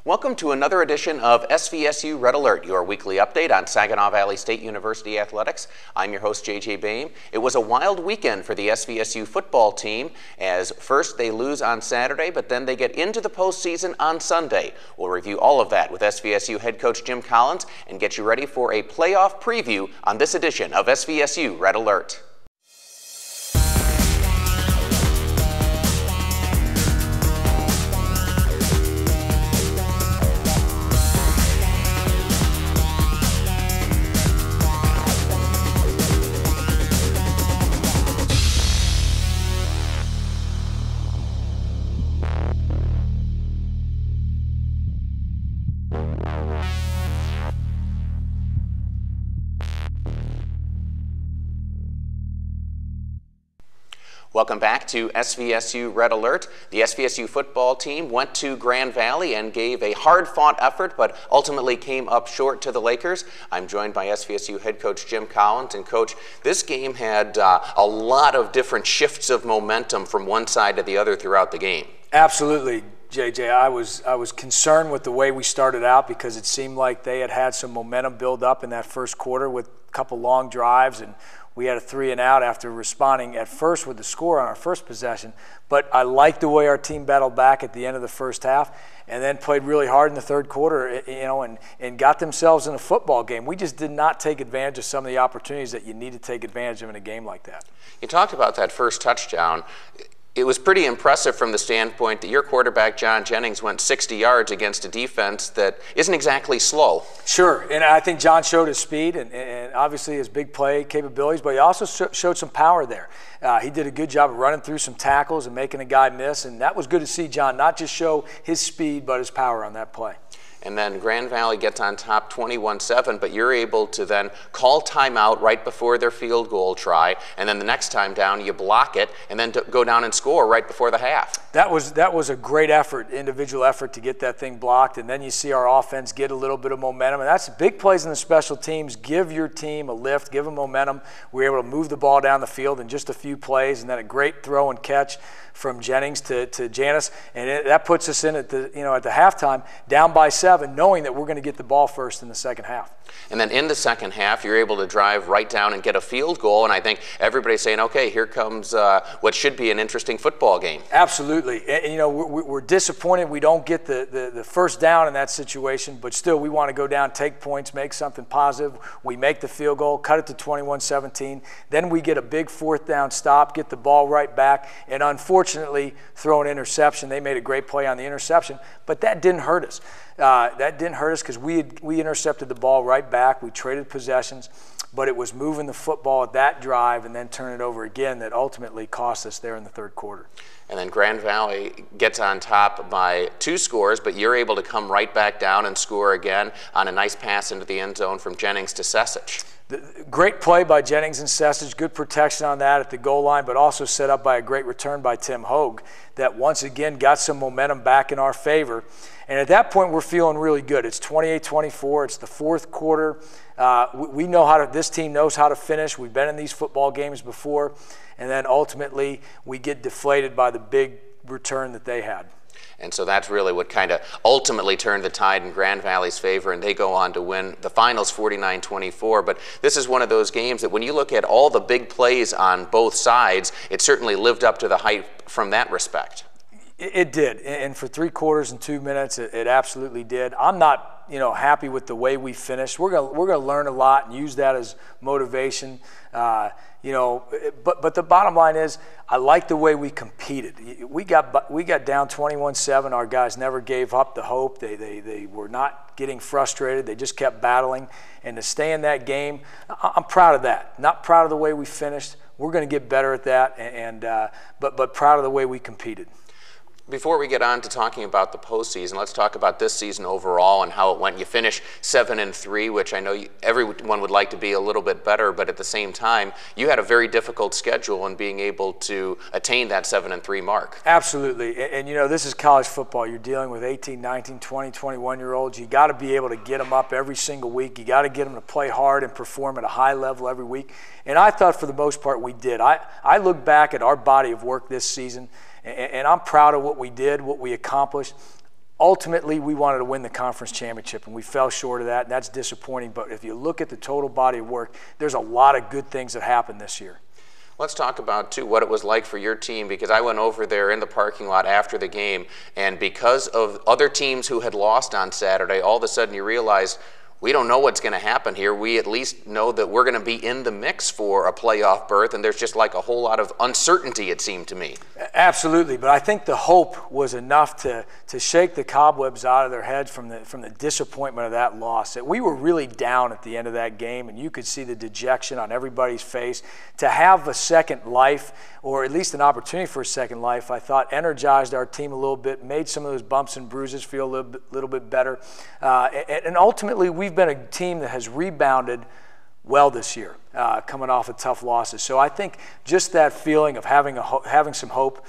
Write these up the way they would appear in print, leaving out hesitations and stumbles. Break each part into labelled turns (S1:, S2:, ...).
S1: Welcome to another edition of SVSU Red Alert, your weekly update on Saginaw Valley State University athletics. I'm your host, JJ Boehm. It was a wild weekend for the SVSU football team, as first they lose on Saturday, but then they get into the postseason on Sunday. We'll review all of that with SVSU head coach Jim Collins and get you ready for a playoff preview on this edition of SVSU Red Alert. Welcome back to SVSU Red Alert. The SVSU football team went to Grand Valley and gave a hard-fought effort, but ultimately came up short to the Lakers. I'm joined by SVSU head coach Jim Collins. And Coach, this game had a lot of different shifts of momentum from one side to the other throughout the game. Absolutely,
S2: JJ. I was concerned with the way we started out because it seemed like they had some momentum build up in that first quarter with a couple long drives, and we had a 3-and-out after responding at first with the score on our first possession. But I liked the way our team battled back at the end of the first half and then played really hard in the third quarter, and got themselves in a football game. We just did not take advantage of some of the opportunities that you need to take advantage of in a game like that.
S1: You talked about that first touchdown. It was pretty impressive from the standpoint that your quarterback, John Jennings, went 60 yards against a defense that isn't exactly slow.
S2: Sure, and I think John showed his speed and obviously his big play capabilities, but he also showed some power there. He did a good job of running through some tackles and making a guy miss, and that was good to see John not just show his speed but his power on that play.
S1: And then Grand Valley gets on top 21-7, but you're able to then call timeout right before their field goal try, and then the next time down you block it and then go down and score right before the half.
S2: That was a great effort, individual effort to get that thing blocked, and then you see our offense get a little bit of momentum, and that's big plays in the special teams. Give your team a lift, give them momentum. We were able to move the ball down the field in just a few plays, and then a great throw and catch from Jennings to Janice, and that puts us in at the halftime down by 7, knowing that we're going to get the ball first in the second half.
S1: And then in the second half, you're able to drive right down and get a field goal, and I think everybody's saying, okay, here comes what should be an interesting football game.
S2: Absolutely. And, we're disappointed we don't get the first down in that situation, but still we want to go down, take points, make something positive. We make the field goal, cut it to 21-17. Then we get a big fourth down stop, get the ball right back, and unfortunately throw an interception. They made a great play on the interception, but that didn't hurt us. That didn't hurt us because we intercepted the ball right back. We traded possessions, but it was moving the football at that drive and then turn it over again that ultimately cost us there in the third quarter.
S1: And then Grand Valley gets on top by 2 scores, but you're able to come right back down and score again on a nice pass into the end zone from Jennings to Sesich.
S2: Great play by Jennings and Sesich, good protection on that at the goal line, but also set up by a great return by Tim Hogue that once again got some momentum back in our favor. And at that point, we're feeling really good. It's 28-24. It's the fourth quarter. We know this team knows how to finish. We've been in these football games before. And then ultimately, we get deflated by the big return that they had.
S1: And so that's really what kind of ultimately turned the tide in Grand Valley's favor, and they go on to win the finals 49-24. But this is one of those games that when you look at all the big plays on both sides, it certainly lived up to the hype from that respect.
S2: It did, and for 3 quarters and 2 minutes, it absolutely did. I'm not, happy with the way we finished. We're gonna learn a lot and use that as motivation. But the bottom line is, I like the way we competed. We got down 21-7. Our guys never gave up the hope. They were not getting frustrated. They just kept battling, and to stay in that game, I'm proud of that. Not proud of the way we finished. We're going to get better at that, but proud of the way we competed.
S1: Before we get on to talking about the postseason, let's talk about this season overall and how it went. You finished 7-3, which I know everyone would like to be a little bit better, but at the same time, you had a very difficult schedule in being able to attain that 7-3 mark.
S2: Absolutely, and this is college football. You're dealing with 18, 19, 20, 21-year-olds. You got to be able to get them up every single week. You got to get them to play hard and perform at a high level every week. And I thought for the most part we did. I look back at our body of work this season, and I'm proud of what we did, what we accomplished. ultimately, we wanted to win the conference championship, and we fell short of that, and that's disappointing. But if you look at the total body of work, there's a lot of good things that happened this year.
S1: Let's talk about, too, what it was like for your team, because I went over there in the parking lot after the game, and because of other teams who had lost on Saturday, all of a sudden you realize we don't know what's going to happen here. We at least know that we're going to be in the mix for a playoff berth, and there's just like a whole lot of uncertainty, it seemed to me.
S2: Absolutely, but I think the hope was enough to shake the cobwebs out of their heads from the disappointment of that loss. That we were really down at the end of that game, and you could see the dejection on everybody's face. To have a second life, or at least an opportunity for a second life, I thought energized our team a little bit, made some of those bumps and bruises feel a little bit better, and ultimately we've been a team that has rebounded well this year, coming off of tough losses. So I think just that feeling of having some hope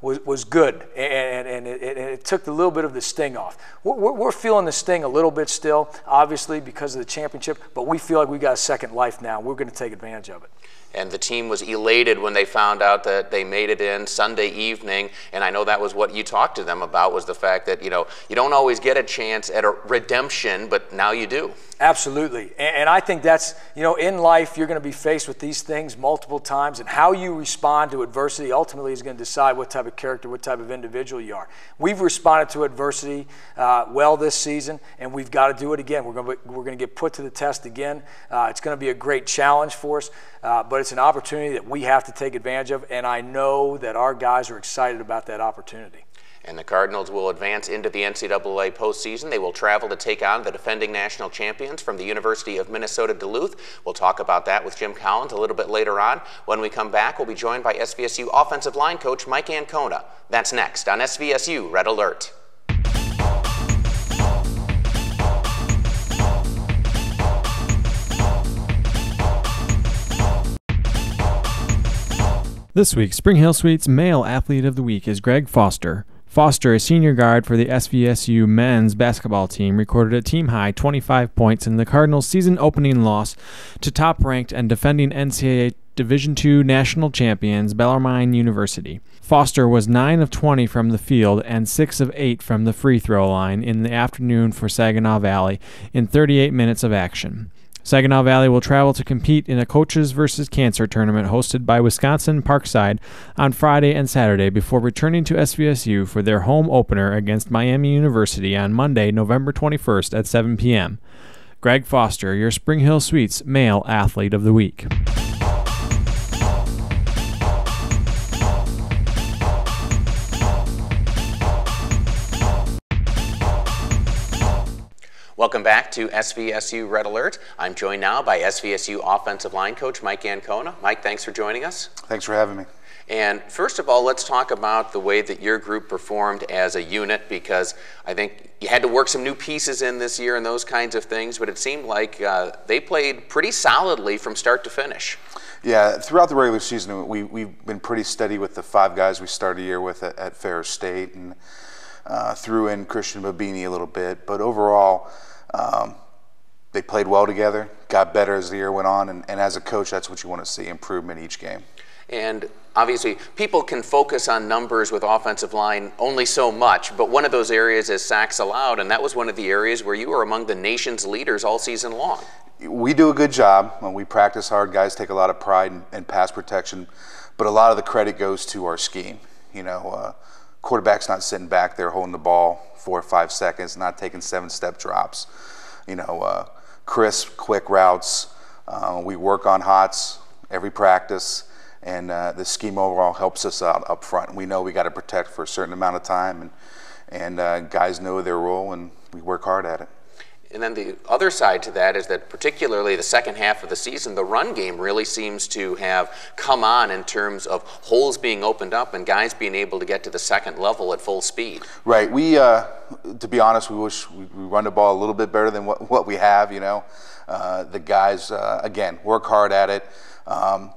S2: was good, and it took a little bit of the sting off. We're feeling the sting a little bit still, obviously, because of the championship, but we feel like we got a second life now. We're going to take advantage of it.
S1: And the team was elated when they found out that they made it in Sunday evening, and I know that was what you talked to them about, was the fact that, you don't always get a chance at a redemption, but now you do.
S2: Absolutely, and I think that's, in life you're going to be faced with these things multiple times, and how you respond to adversity ultimately is going to decide what type of character, what type of individual you are. We've responded to adversity well this season, and we've got to do it again. We're going to get put to the test again. It's going to be a great challenge for us, but it's an opportunity that we have to take advantage of, and I know that our guys are excited about that opportunity.
S1: And the Cardinals will advance into the NCAA postseason. They will travel to take on the defending national champions from the University of Minnesota Duluth. We'll talk about that with Jim Collins a little bit later on. When we come back, we'll be joined by SVSU offensive line coach Mike Ancona. That's next on SVSU Red Alert.
S3: This week, Spring Hill Suites Male Athlete of the Week is Greg Foster. Foster, a senior guard for the SVSU men's basketball team, recorded a team-high 25 points in the Cardinals' season-opening loss to top-ranked and defending NCAA Division II national champions Bellarmine University. Foster was 9 of 20 from the field and 6 of 8 from the free throw line in the afternoon for Saginaw Valley in 38 minutes of action. Saginaw Valley will travel to compete in a Coaches vs. Cancer tournament hosted by Wisconsin Parkside on Friday and Saturday before returning to SVSU for their home opener against Miami University on Monday, November 21st at 7 p.m. Greg Foster, your Spring Hill Suites Male Athlete of the Week.
S1: Welcome back to SVSU Red Alert. I'm joined now by SVSU offensive line coach Mike Ancona. Mike, thanks for joining us.
S4: Thanks for having me.
S1: And first of all, let's talk about the way that your group performed as a unit, because I think you had to work some new pieces in this year and those kinds of things, but it seemed like they played pretty solidly from start to finish.
S4: Yeah, throughout the regular season, we've been pretty steady with the 5 guys we started the year with at Ferris State, and threw in Christian Babini a little bit, but overall, they played well together, got better as the year went on, and as a coach, that's what you want to see, improvement each game.
S1: And obviously, people can focus on numbers with offensive line only so much, but one of those areas is sacks allowed, and that was one of the areas where you were among the nation's leaders all season long.
S4: We do a good job. When we practice hard, guys take a lot of pride in pass protection, but a lot of the credit goes to our scheme. Quarterback's not sitting back there holding the ball 4 or 5 seconds, not taking 7-step drops. Crisp, quick routes. We work on hots every practice, and the scheme overall helps us out up front. We know we got to protect for a certain amount of time, and guys know their role, and we work hard at it.
S1: And then the other side to that is that particularly the second half of the season, the run game really seems to have come on in terms of holes being opened up and guys being able to get to the second level at full speed.
S4: Right. We, to be honest, we wish we run the ball a little bit better than what we have, The guys, again, work hard at it.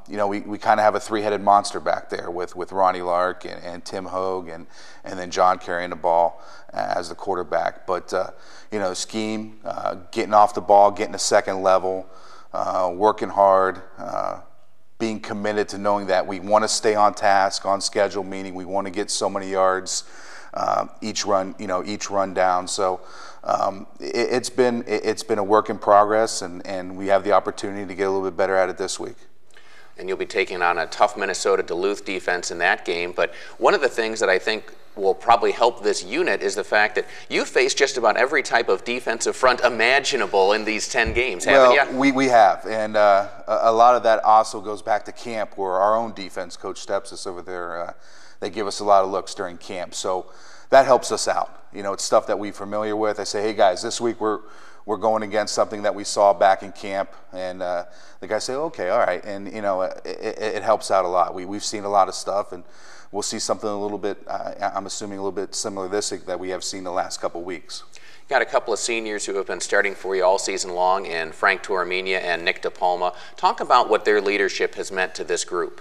S4: We kind of have a 3-headed monster back there with Ronnie Lark and Tim Hogue and then John carrying the ball as the quarterback. But, scheme, getting off the ball, getting a second level, working hard, being committed to knowing that we want to stay on task, on schedule, meaning we want to get so many yards each run down. So it's been a work in progress, and we have the opportunity to get a little bit better at it this week.
S1: And you'll be taking on a tough Minnesota Duluth defense in that game. But one of the things that I think will probably help this unit is the fact that you face just about every type of defensive front imaginable in these 10 games, haven't you?
S4: We have, and a lot of that also goes back to camp, where our own defense coach steps us over there. They give us a lot of looks during camp, so that helps us out. It's stuff that we're familiar with. I say, hey guys, this week we're going against something that we saw back in camp, and the guys say, okay, all right, and it helps out a lot. We've seen a lot of stuff, and we'll see something a little bit, I'm assuming a little bit similar to this that we have seen the last couple weeks.
S1: Got a couple of seniors who have been starting for you all season long, in Frank Toraminia and Nick DePalma. Talk about what their leadership has meant to this group.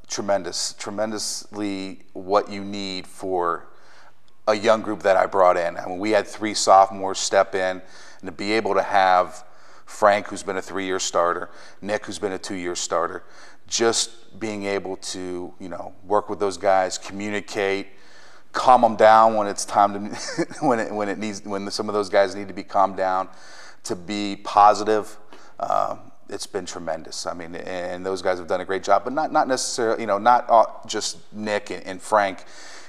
S4: Tremendously what you need for a young group that I brought in. I mean, we had 3 sophomores step in, and to be able to have Frank, who's been a 3-year starter, Nick, who's been a 2-year starter, just being able to, work with those guys, communicate, calm them down when it's time to, when some of those guys need to be calmed down, to be positive. It's been tremendous. I mean, and those guys have done a great job, but not necessarily, not just Nick and Frank.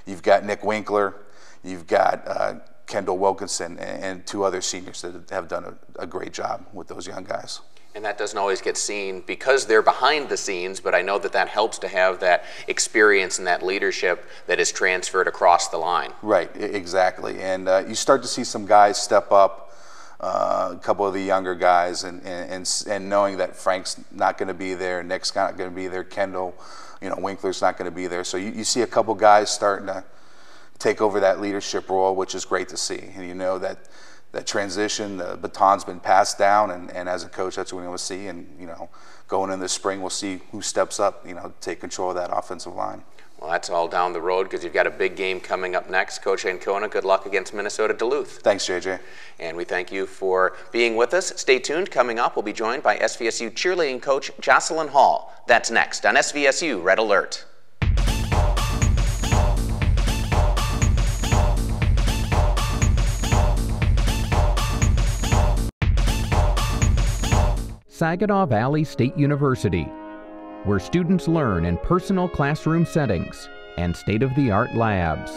S4: You've got Nick Winkler, you've got Kendall Wilkinson, and 2 other seniors that have done a great job with those young guys.
S1: And that doesn't always get seen because they're behind the scenes, but I know that helps to have that experience and that leadership that is transferred across the line.
S4: Right, exactly. And you start to see some guys step up, a couple of the younger guys, and knowing that Frank's not going to be there, Nick's not going to be there, Kendall, Winkler's not going to be there. So you see a couple guys starting to take over that leadership role, which is great to see. And that transition, the baton's been passed down, and as a coach, that's what we want to see. And going in the spring, we'll see who steps up, take control of that offensive line.
S1: Well, that's all down the road because you've got a big game coming up next. Coach Ancona, good luck against Minnesota Duluth.
S4: Thanks, JJ.
S1: And we thank you for being with us. Stay tuned. Coming up, we'll be joined by SVSU cheerleading coach Jocelyn Hall. That's next on SVSU Red Alert.
S5: Saginaw Valley State University, where students learn in personal classroom settings and state-of-the-art labs.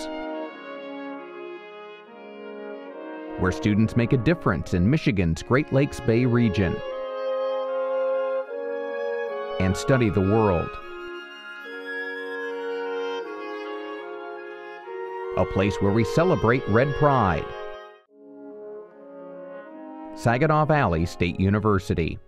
S5: Where students make a difference in Michigan's Great Lakes Bay region and study the world. A place where we celebrate red pride. Saginaw Valley State University.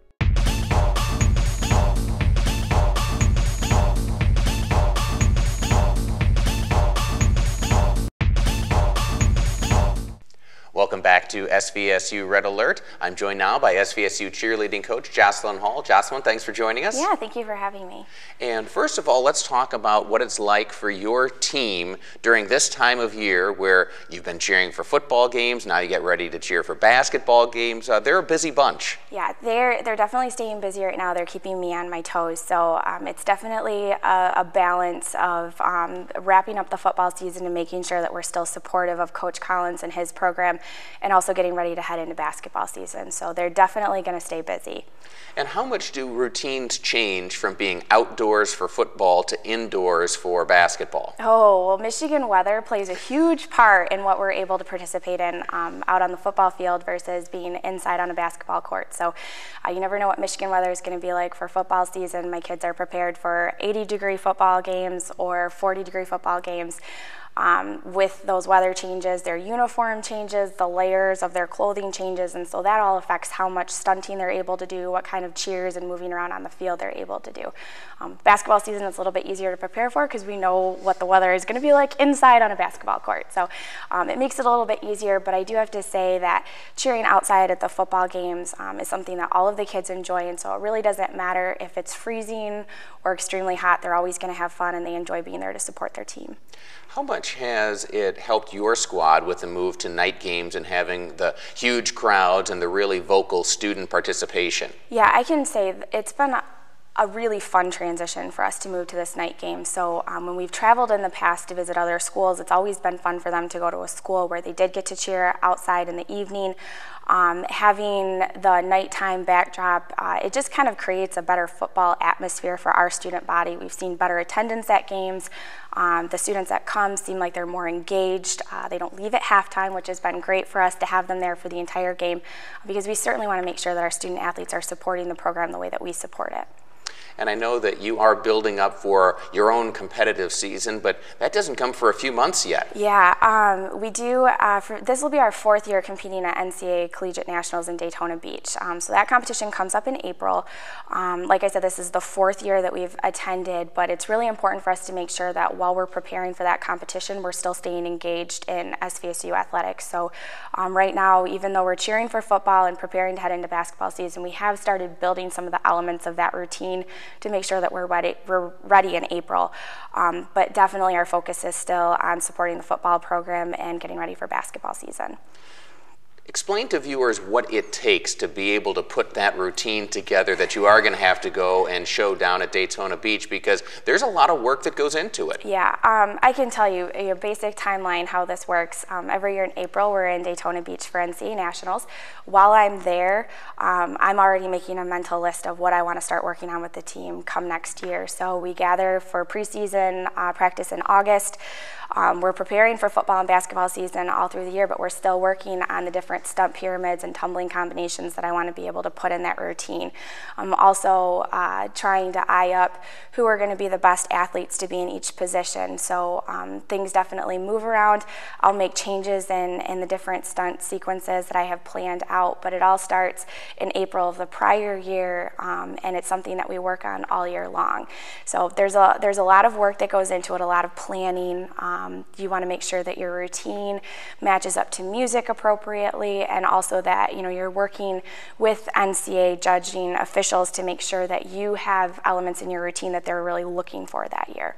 S1: Welcome back to SVSU Red Alert. I'm joined now by SVSU cheerleading coach Jocelyn Hall. Jocelyn, thanks for joining us.
S6: Yeah, thank you for having me.
S1: And first of all, let's talk about what it's like for your team during this time of year where you've been cheering for football games, now you get ready to cheer for basketball games. They're a busy bunch.
S6: Yeah, they're definitely staying busy right now. They're keeping me on my toes. So it's definitely a balance of wrapping up the football season and making sure that we're still supportive of Coach Collins and his program, and also getting ready to head into basketball season. So they're definitely going to stay busy.
S1: And how much do routines change from being outdoors for football to indoors for basketball?
S6: Oh, well, Michigan weather plays a huge part in what we're able to participate in out on the football field versus being inside on a basketball court. So you never know what Michigan weather is going to be like for football season. My kids are prepared for 80-degree football games or 40-degree football games. With those weather changes, their uniform changes, the layers of their clothing changes, and so that all affects how much stunting they're able to do, what kind of cheers and moving around on the field they're able to do. Basketball season is a little bit easier to prepare for because we know what the weather is going to be like inside on a basketball court. So it makes it a little bit easier, but I do have to say that cheering outside at the football games is something that all of the kids enjoy, and so it really doesn't matter if it's freezing or extremely hot. They're always going to have fun, and they enjoy being there to support their team.
S1: How much has it helped your squad with the move to night games and having the huge crowds and the really vocal student participation?
S6: Yeah, I can say it's been a really fun transition for us to move to this night game. So when we've traveled in the past to visit other schools, it's always been fun for them to go to a school where they did get to cheer outside in the evening. Having the nighttime backdrop, it just kind of creates a better football atmosphere for our student body. We've seen better attendance at games. The students that come seem like they're more engaged. They don't leave at halftime, which has been great for us to have them there for the entire game, because we certainly want to make sure that our student athletes are supporting the program the way that we support it.
S1: And I know that you are building up for your own competitive season, but that doesn't come for a few months yet.
S6: Yeah, we do. This will be our 4th year competing at NCAA Collegiate Nationals in Daytona Beach. So that competition comes up in April. Like I said, this is the 4th year that we've attended, but it's really important for us to make sure that while we're preparing for that competition, we're still staying engaged in SVSU athletics. So right now, even though we're cheering for football and preparing to head into basketball season, we have started building some of the elements of that routine to make sure that we're ready in April. But definitely our focus is still on supporting the football program and getting ready for basketball season.
S1: Explain to viewers what it takes to be able to put that routine together that you are going to have to go and show down at Daytona Beach, because there's a lot of work that goes into it.
S6: Yeah, I can tell you a basic timeline how this works. Every year in April, we're in Daytona Beach for NCAA Nationals. While I'm there, I'm already making a mental list of what I want to start working on with the team come next year. So we gather for preseason practice in August. We're preparing for football and basketball season all through the year, but we're still working on the different stump pyramids and tumbling combinations that I want to be able to put in that routine. I'm also trying to eye up who are going to be the best athletes to be in each position. So things definitely move around. I'll make changes in the different stunt sequences that I have planned out, but it all starts in April of the prior year, and it's something that we work on all year long. So there's a lot of work that goes into it, a lot of planning. You want to make sure that your routine matches up to music appropriately, and also that you're working with NCAA judging officials to make sure that you have elements in your routine that they're really looking for that year.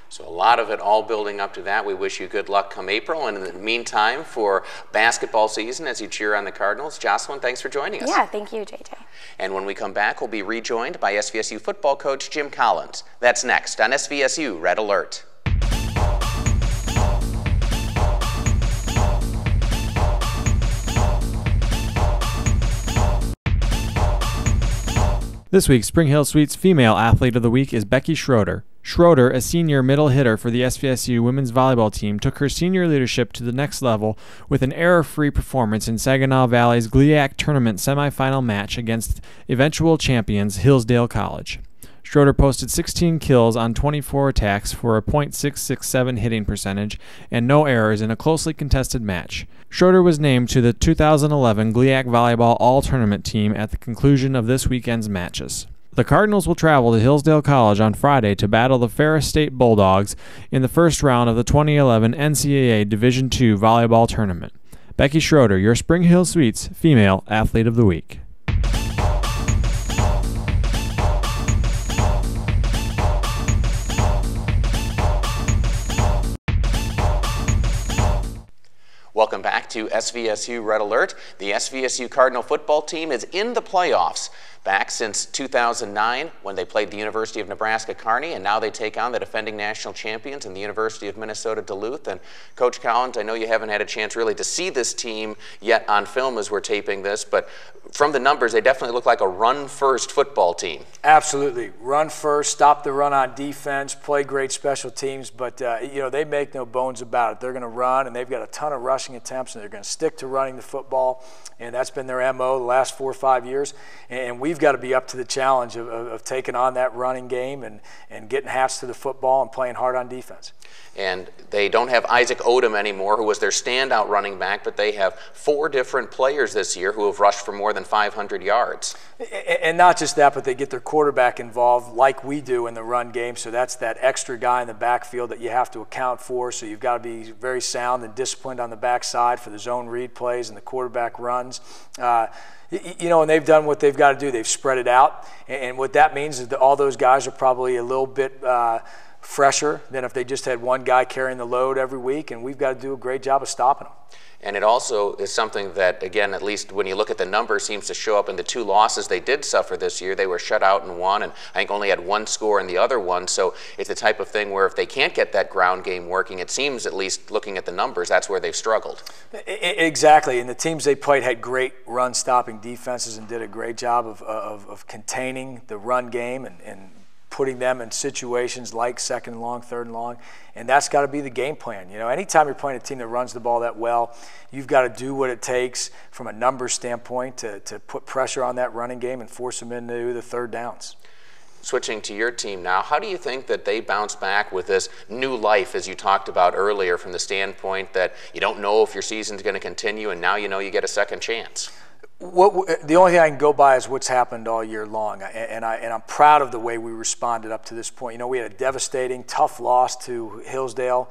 S1: So a lot of it all building up to that. We wish you good luck come April, and in the meantime for basketball season as you cheer on the Cardinals. Jocelyn, thanks for joining us.
S6: Yeah, thank you, JJ.
S1: And when we come back, we'll be rejoined by SVSU football coach Jim Collins. That's next on SVSU Red Alert.
S3: This week's Spring Hill Suites Female Athlete of the Week is Becky Schroeder. Schroeder, a senior middle hitter for the SVSU women's volleyball team, took her senior leadership to the next level with an error-free performance in Saginaw Valley's GLIAC tournament semifinal match against eventual champions Hillsdale College. Schroeder posted 16 kills on 24 attacks for a .667 hitting percentage and no errors in a closely contested match. Schroeder was named to the 2011 GLIAC Volleyball All-Tournament team at the conclusion of this weekend's matches. The Cardinals will travel to Hillsdale College on Friday to battle the Ferris State Bulldogs in the first round of the 2011 NCAA Division II Volleyball Tournament. Becky Schroeder, your Spring Hill Suites Female Athlete of the Week.
S1: Welcome back to SVSU Red Alert. The SVSU Cardinal football team is in the playoffs. Back since 2009 when they played the University of Nebraska Kearney, and now they take on the defending national champions in the University of Minnesota Duluth. And Coach Collins, I know you haven't had a chance really to see this team yet on film as we're taping this, but from the numbers, they definitely look like a run-first football team.
S2: Absolutely. Run first, stop the run on defense, play great special teams, but they make no bones about it. They're going to run, and they've got a ton of rushing attempts, and they're going to stick to running the football, and that's been their MO the last 4 or 5 years. And we've got to be up to the challenge of taking on that running game and getting hats to the football and playing hard on defense.
S1: And they don't have Isaac Odom anymore, who was their standout running back, but they have 4 different players this year who have rushed for more than 500 yards.
S2: And not just that, but they get their quarterback involved like we do in the run game, so that's that extra guy in the backfield that you have to account for, so you've got to be very sound and disciplined on the backside for the zone read plays and the quarterback runs. And they've done what they've got to do. They've spread it out, and what that means is that all those guys are probably a little bit fresher than if they just had one guy carrying the load every week, and we've got to do a great job of stopping them.
S1: And it also is something that, again, at least when you look at the numbers, seems to show up in the 2 losses they did suffer this year. They were shut out in one, and I think only had 1 score in the other one. So it's the type of thing where if they can't get that ground game working, it seems, at least looking at the numbers, that's where they've struggled.
S2: Exactly, and the teams they played had great run-stopping defenses and did a great job of containing the run game and putting them in situations like 2nd and long, 3rd and long, and that's got to be the game plan. You know, anytime you're playing a team that runs the ball that well, you've got to do what it takes from a numbers standpoint to put pressure on that running game and force them into the 3rd downs.
S1: Switching to your team now, how do you think that they bounce back with this new life, as you talked about earlier, from the standpoint that you don't know if your season's going to continue, and now you know you get a second chance?
S2: The only thing I can go by is what's happened all year long, and I'm proud of the way we responded up to this point. You know, we had a devastating, tough loss to Hillsdale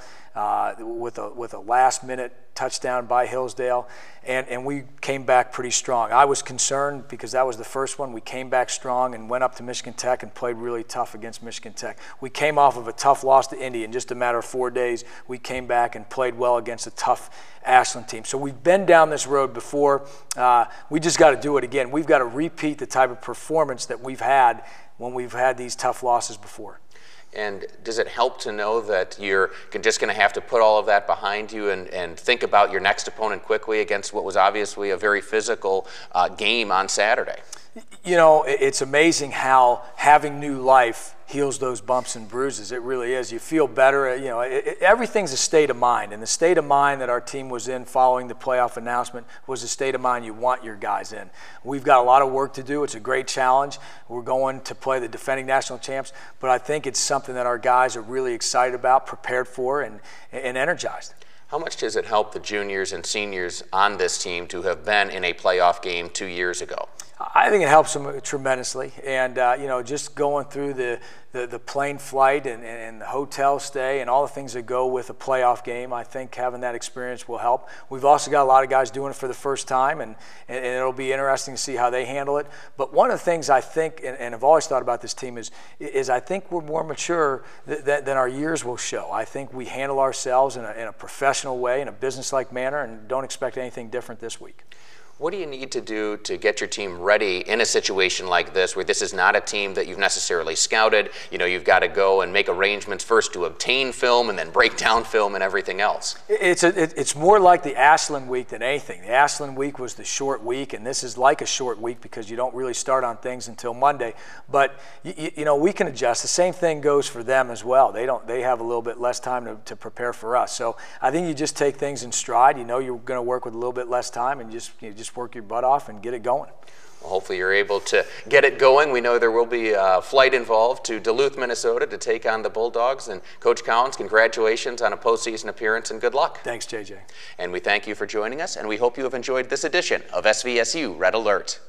S2: with a last-minute touchdown by Hillsdale, and we came back pretty strong. I was concerned because that was the first one. We came back strong and went up to Michigan Tech and played really tough against Michigan Tech. We came off of a tough loss to Indy. In just a matter of 4 days, we came back and played well against a tough Ashland team. So we've been down this road before. We just got to do it again. We've got to repeat the type of performance that we've had when we've had these tough losses before.
S1: And does it help to know that you're just going to have to put all of that behind you and think about your next opponent quickly against what was obviously a very physical game on Saturday?
S2: You know, it's amazing how having new life heals those bumps and bruises. It really is. You feel better. You know, everything's a state of mind, and the state of mind that our team was in following the playoff announcement was a state of mind you want your guys in. We've got a lot of work to do. It's a great challenge. We're going to play the defending national champs, but I think it's something that our guys are really excited about, prepared for, and energized.
S1: How much does it help the juniors and seniors on this team to have been in a playoff game 2 years ago?
S2: I think it helps them tremendously, and you know, just going through the plane flight and the hotel stay and all the things that go with a playoff game, I think having that experience will help. We've also got a lot of guys doing it for the first time, and it'll be interesting to see how they handle it. But one of the things I think, and I've always thought about this team, is I think we're more mature than our years will show. I think we handle ourselves in a professional way, in a business-like manner, and don't expect anything different this week.
S1: What do you need to do to get your team ready in a situation like this, where this is not a team that you've necessarily scouted? You know, you've got to go and make arrangements first to obtain film and then break down film and everything else.
S2: It's more like the Ashland week than anything. The Ashland week was the short week, and this is like a short week because you don't really start on things until Monday. But you know, we can adjust. The same thing goes for them as well. They have a little bit less time to prepare for us. So I think you just take things in stride. You know, you're going to work with a little bit less time, and just work your butt off and get it going.
S1: Well, hopefully you're able to get it going. We know there will be a flight involved to Duluth, Minnesota to take on the Bulldogs. And Coach Collins, congratulations on a postseason appearance and good luck.
S2: Thanks, JJ.
S1: And we thank you for joining us, and we hope you have enjoyed this edition of SVSU Red Alert.